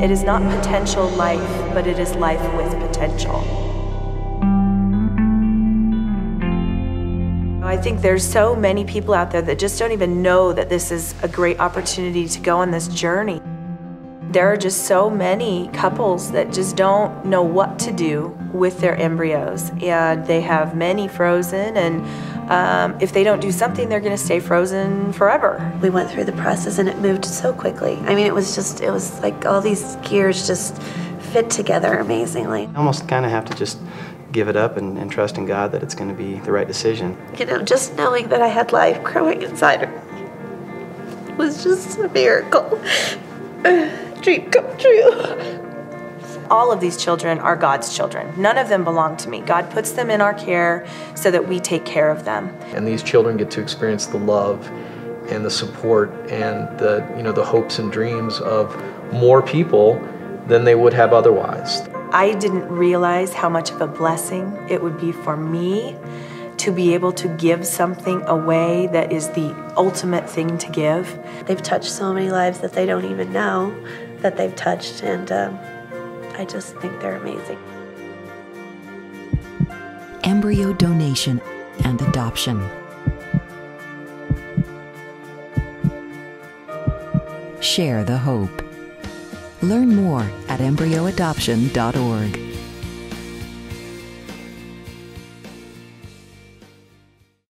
It is not potential life, but it is life with potential. I think there's so many people out there that just don't even know that this is a great opportunity to go on this journey. There are just so many couples that just don't know what to do with their embryos, and they have many frozen, and if they don't do something, they're going to stay frozen forever. We went through the process and it moved so quickly. I mean, it was like all these gears just fit together amazingly. I almost kind of have to just give it up and trust in God that it's going to be the right decision. You know, just knowing that I had life growing inside her was just a miracle. Dream come true. All of these children are God's children. None of them belong to me. God puts them in our care so that we take care of them. And these children get to experience the love and the support and the hopes and dreams of more people than they would have otherwise. I didn't realize how much of a blessing it would be for me to be able to give something away that is the ultimate thing to give. They've touched so many lives that they don't even know that they've touched, and I just think they're amazing. Embryo donation and adoption. Share the hope. Learn more at embryoadoption.org.